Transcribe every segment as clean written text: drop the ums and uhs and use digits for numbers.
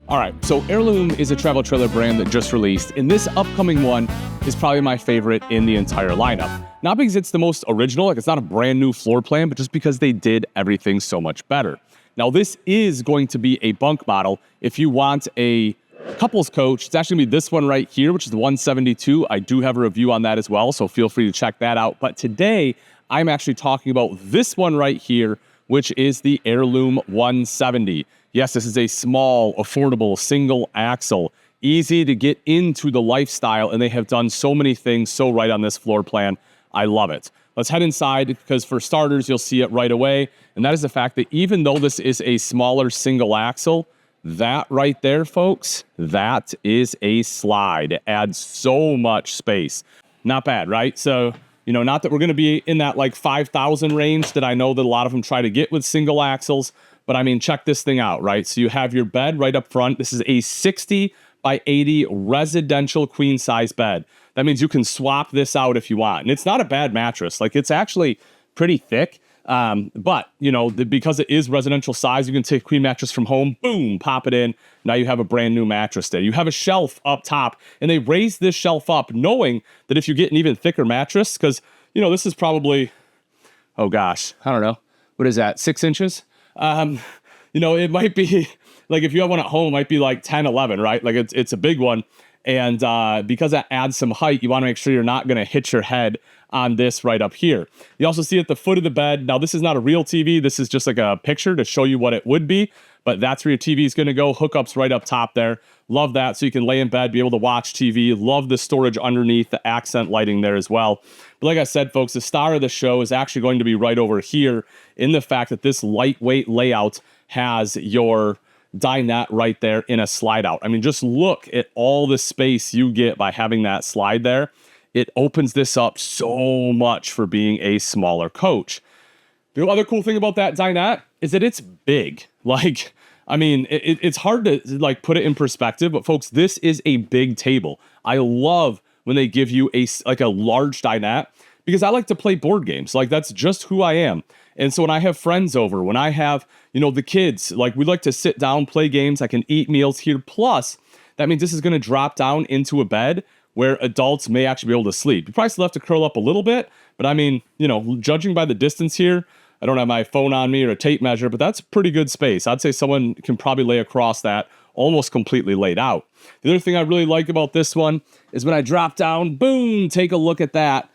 All right, so Airelume is a travel trailer brand that just released, and this upcoming one is probably my favorite in the entire lineup. Not because it's the most original, like it's not a brand new floor plan, but just because they did everything so much better. Now, this is going to be a bunk model. If you want a couples coach, it's actually gonna be this one right here, which is the 172. I do have a review on that as well, so feel free to check that out. But today, I'm actually talking about this one right here, which is the Airelume 170. Yes, this is a small, affordable, single axle, easy to get into the lifestyle, and they have done so many things so right on this floor plan. I love it. Let's head inside because for starters, you'll see it right away, and that is the fact that even though this is a smaller single axle, that right there, folks, that is a slide. It adds so much space. Not bad, right? So, you know, not that we're going to be in that like 5,000 range that I know that a lot of them try to get with single axles, but I mean, check this thing out, right? So you have your bed right up front. This is a 60 by 80 residential queen size bed. That means you can swap this out if you want. And it's not a bad mattress. Like it's actually pretty thick. But you know, because it is residential size, you can take queen mattress from home, boom, pop it in. Now you have a brand new mattress there. You have a shelf up top, and they raise this shelf up knowing that if you get an even thicker mattress, because you know, this is probably, oh gosh, I don't know. What is that? 6 inches? You know, it might be like if you have one at home, it might be like 10, 11, right? Like it's a big one. And because that adds some height, you want to make sure you're not going to hit your head on this right up here. You also see at the foot of the bed. Now, this is not a real TV. This is just like a picture to show you what it would be. But that's where your TV is going to go. Hookups right up top there. Love that. So you can lay in bed, be able to watch TV. Love the storage underneath, the accent lighting there as well. But like I said, folks, the star of the show is actually going to be right over here in the fact that this lightweight layout has your dinette right there in a slide out. I mean, just look at all the space you get by having that slide there. It opens this up so much for being a smaller coach. The other cool thing about that dinette is that it's big. Like, I mean, it's hard to like put it in perspective, but folks, this is a big table. I love when they give you a large dinette because I like to play board games. Like that's just who I am. And so when I have friends over, when I have, you know, the kids, like we like to sit down, play games. I can eat meals here. Plus, that means this is going to drop down into a bed where adults may actually be able to sleep. You probably still have to curl up a little bit, but I mean, you know, judging by the distance here, I don't have my phone on me or a tape measure, but that's pretty good space. I'd say someone can probably lay across that almost completely laid out. The other thing I really like about this one is when I drop down, boom, take a look at that.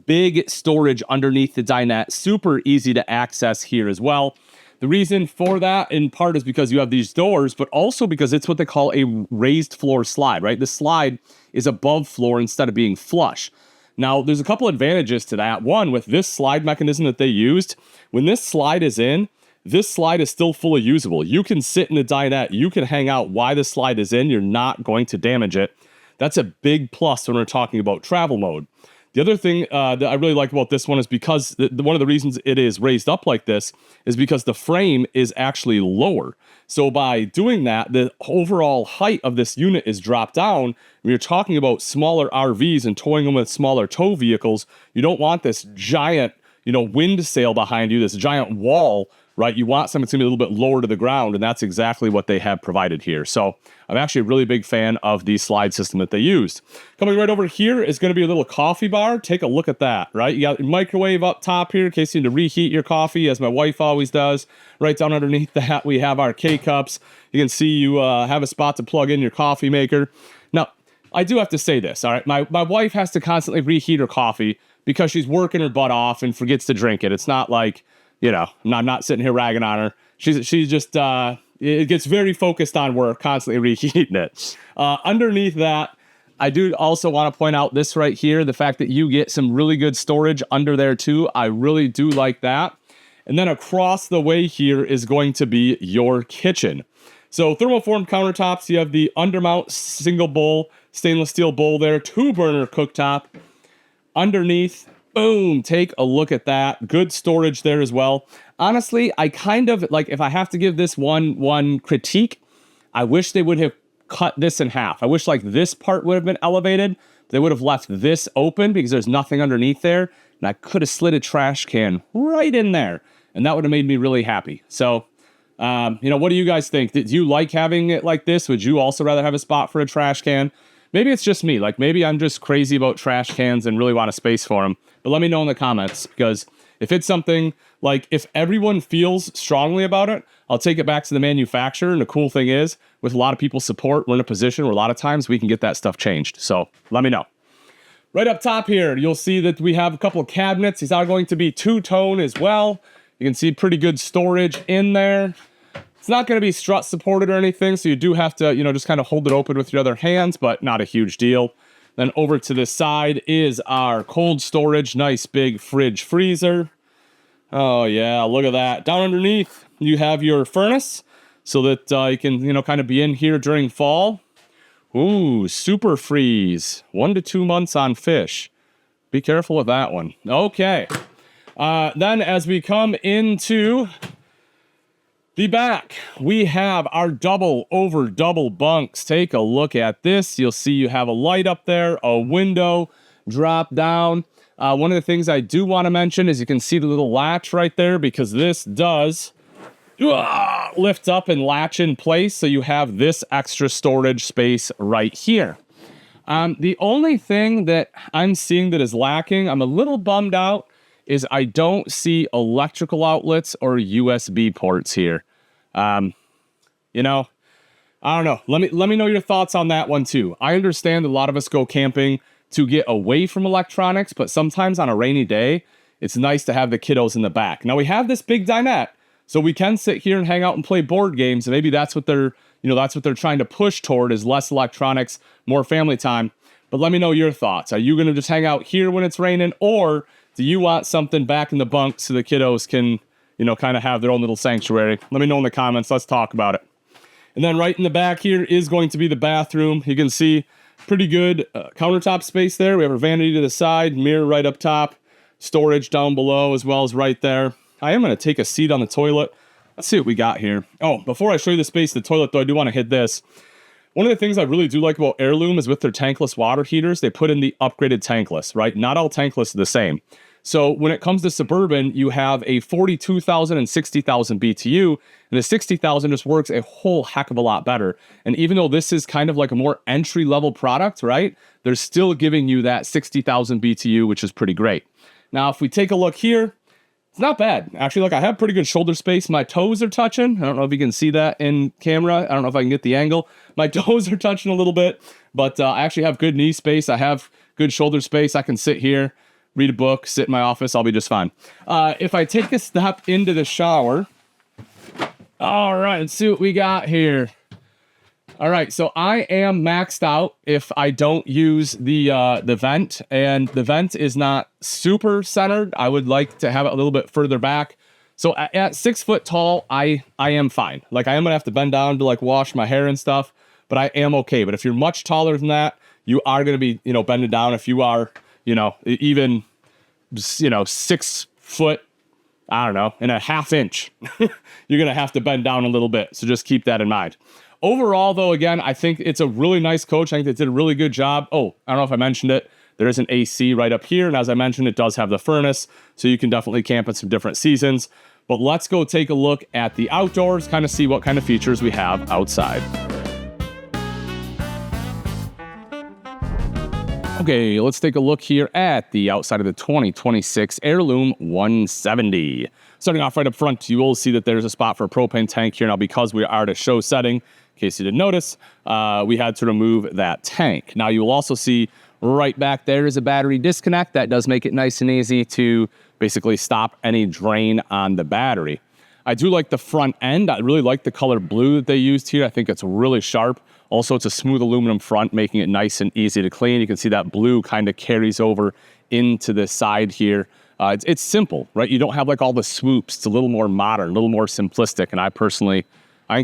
Big storage underneath the dinette, super easy to access here as well. The reason for that in part is because you have these doors, but also because it's what they call a raised floor slide, right? The slide is above floor instead of being flush. Now, there's a couple advantages to that. One, with this slide mechanism that they used, when this slide is in, this slide is still fully usable. You can sit in the dinette, you can hang out while the slide is in, you're not going to damage it. That's a big plus when we're talking about travel mode. The other thing that I really like about this one is because one of the reasons it is raised up like this is because the frame is actually lower. So by doing that, the overall height of this unit is dropped down. When you're talking about smaller RVs and towing them with smaller tow vehicles, you don't want this giant, you know, wind sail behind you, this giant wall, right? You want something that's gonna be a little bit lower to the ground, and that's exactly what they have provided here. So I'm actually a really big fan of the slide system that they used. Coming right over here is gonna be a little coffee bar. Take a look at that, right? You got your microwave up top here in case you need to reheat your coffee, as my wife always does. Right down underneath that, we have our K-cups. You can see you have a spot to plug in your coffee maker. Now, I do have to say this, all right? My wife has to constantly reheat her coffee because she's working her butt off and forgets to drink it. It's not like, you know, I'm not sitting here ragging on her. She's just, it gets very focused on work, constantly reheating it. Underneath that, I do also want to point out this right here, the fact that you get some really good storage under there too. I really do like that. And then across the way here is going to be your kitchen. So thermoformed countertops, you have the undermount single bowl, stainless steel bowl there, 2-burner cooktop. Underneath, boom, take a look at that. Good storage there as well. Honestly, I kind of, like, if I have to give this one critique, I wish they would have cut this in half. I wish, like, this part would have been elevated. They would have left this open because there's nothing underneath there. And I could have slid a trash can right in there. And that would have made me really happy. So, What do you guys think? Do you like having it like this? Would you also rather have a spot for a trash can? Maybe it's just me. Like maybe I'm just crazy about trash cans and really want a space for them. But let me know in the comments, because if it's something like, if everyone feels strongly about it, I'll take it back to the manufacturer. And the cool thing is, with a lot of people's support, we're in a position where a lot of times we can get that stuff changed. So let me know. Right up top here, you'll see that we have a couple of cabinets. These are going to be two-tone as well. You can see pretty good storage in there. It's not going to be strut supported or anything, so you do have to, just kind of hold it open with your other hands, but not a huge deal. Then over to this side is our cold storage, nice big fridge freezer. Oh yeah, look at that. Down underneath, you have your furnace, so that you can, kind of be in here during fall. Ooh, super freeze, 1 to 2 months on fish. Be careful with that one. Okay. Then as we come into the back, we have our double over double bunks. Take a look at this. You'll see you have a light up there, a window, drop down. One of the things I do want to mention is you can see the little latch right there, because this does lift up and latch in place. So you have this extra storage space right here. The only thing that I'm seeing that is lacking, I'm a little bummed out, is I don't see electrical outlets or USB ports here. I don't know. Let me know your thoughts on that one too. I understand a lot of us go camping to get away from electronics, but sometimes on a rainy day, it's nice to have the kiddos in the back. Now we have this big dinette, so we can sit here and hang out and play board games. And maybe that's what they're trying to push toward, is less electronics, more family time. But let me know your thoughts. Are you going to just hang out here when it's raining, or do you want something back in the bunk so the kiddos can, kind of have their own little sanctuary? Let me know in the comments. Let's talk about it. And then right in the back here is going to be the bathroom. You can see pretty good countertop space there. We have our vanity to the side, mirror right up top, storage down below as well as right there. I am going to take a seat on the toilet. Let's see what we got here. Oh, before I show you the space of the toilet, though, I do want to hit this. One of the things I really do like about Airelume is with their tankless water heaters, they put in the upgraded tankless, right? Not all tankless are the same. So when it comes to Suburban, you have a 42,000 and 60,000 BTU, and the 60,000 just works a whole heck of a lot better. And even though this is kind of like a more entry-level product, right? They're still giving you that 60,000 BTU, which is pretty great. Now, if we take a look here, it's not bad. Actually, look, I have pretty good shoulder space. My toes are touching. I don't know if you can see that in camera. I don't know if I can get the angle. My toes are touching a little bit, but I actually have good knee space. I have good shoulder space. I can sit here, read a book, sit in my office. I'll be just fine. If I take a step into the shower, all right, let's see what we got here. All right, so I am maxed out if I don't use the vent, and the vent is not super centered. I would like to have it a little bit further back. So at 6 foot tall, I am fine. Like I am gonna have to bend down to like wash my hair and stuff, but I am okay. But if you're much taller than that, you are gonna be, bending down. If you are, even, 6 foot, I don't know, and a half inch, you're gonna have to bend down a little bit. So just keep that in mind. Overall, though, again, I think it's a really nice coach. I think they did a really good job. Oh, I don't know if I mentioned it. There is an AC right up here. And as I mentioned, it does have the furnace. So you can definitely camp in some different seasons. But let's go take a look at the outdoors, kind of see what kind of features we have outside. Okay, let's take a look here at the outside of the 2026 Airelume 170. Starting off right up front, you will see that there's a spot for a propane tank here. Now, because we are at a show setting, in case you didn't notice, we had to remove that tank. Now, you will also see right back there is a battery disconnect. That does make it nice and easy to basically stop any drain on the battery. I do like the front end. I really like the color blue that they used here. I think it's really sharp. Also, it's a smooth aluminum front, making it nice and easy to clean. You can see that blue kind of carries over into the side here. It's simple, right? You don't have like all the swoops. It's a little more modern, a little more simplistic. And I think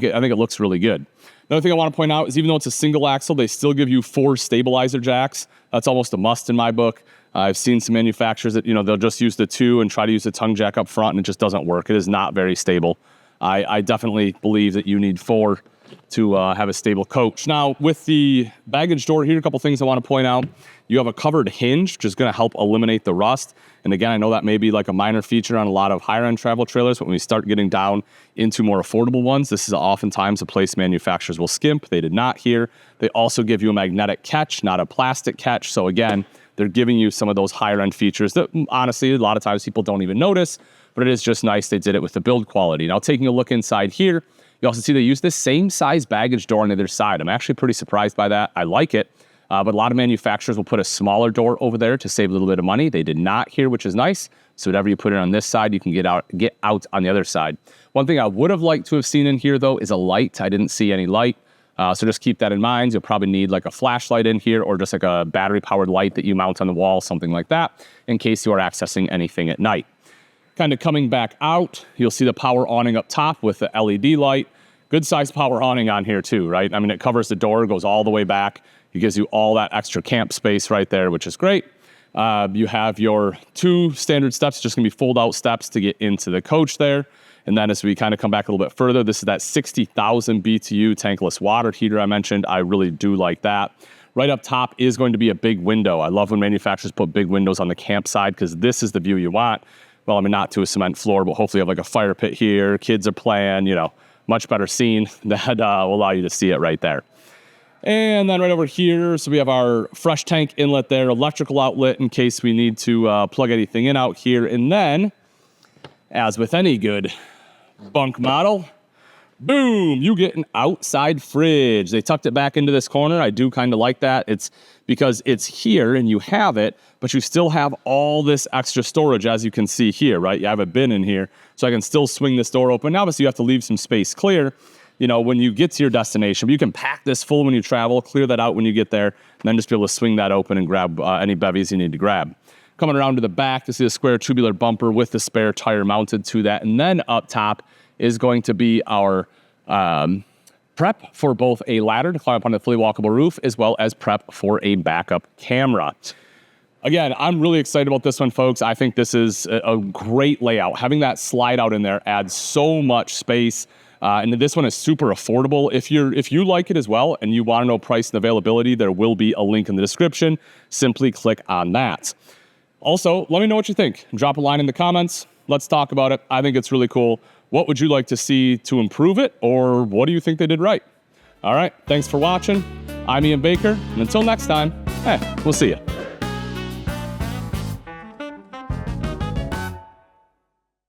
it looks really good. Another thing I want to point out is even though it's a single axle, they still give you 4 stabilizer jacks. That's almost a must in my book. I've seen some manufacturers that, they'll just use the 2 and try to use the tongue jack up front, and it just doesn't work. It is not very stable. I definitely believe that you need 4 to have a stable coach. Now, with the baggage door here, a couple things I want to point out. You have a covered hinge, which is going to help eliminate the rust. And again, I know that may be like a minor feature on a lot of higher-end travel trailers, but when we start getting down into more affordable ones, this is oftentimes a place manufacturers will skimp. They did not here. They also give you a magnetic catch, not a plastic catch. So again, they're giving you some of those higher-end features that honestly, a lot of times people don't even notice, but it is just nice they did it with the build quality. Now, taking a look inside here, you also see they use the same size baggage door on the other side. I'm actually pretty surprised by that. I like it. But a lot of manufacturers will put a smaller door over there to save a little bit of money. They did not here, which is nice. So whatever you put in on this side, you can get out on the other side. One thing I would have liked to have seen in here, though, is a light. I didn't see any light. So just keep that in mind. You'll probably need like a flashlight in here or just like a battery-powered light that you mount on the wall, something like that, in case you are accessing anything at night. Kind of coming back out, you'll see the power awning up top with the LED light. Good size power awning on here too, right? I mean, it covers the door, goes all the way back. It gives you all that extra camp space right there, which is great. You have your 2 standard steps, just gonna be fold out steps to get into the coach there. And then as we kind of come back a little bit further, this is that 60,000 BTU tankless water heater I mentioned. I really do like that. Right up top is going to be a big window. I love when manufacturers put big windows on the campsite because this is the view you want. Well, I mean, not to a cement floor, but hopefully you have like a fire pit here. Kids are playing, you know, much better scene that will allow you to see it right there. And then right over here, so we have our fresh tank inlet there, electrical outlet in case we need to plug anything in out here. And then, as with any good bunk model, boom, you get an outside fridge. They tucked it back into this corner. I do kind of like that. It's because it's here and you have it, but you still have all this extra storage, as you can see here, right? You have a bin in here, so I can still swing this door open. Obviously, you have to leave some space clear, you know, when you get to your destination. But you can pack this full when you travel, clear that out when you get there, and then just be able to swing that open and grab any bevies you need to grab. Coming around to the back, you see the square tubular bumper with the spare tire mounted to that. And then up top is going to be our prep for both a ladder to climb up on the fully walkable roof, as well as prep for a backup camera. Again, I'm really excited about this one, folks. I think this is a great layout. Having that slide out in there adds so much space. And this one is super affordable. If you like it as well and you want to know price and availability, there will be a link in the description. Simply click on that. Also, let me know what you think. Drop a line in the comments. Let's talk about it. I think it's really cool. What would you like to see to improve it, or what do you think they did right? All right, thanks for watching. I'm Ian Baker, and until next time, we'll see you.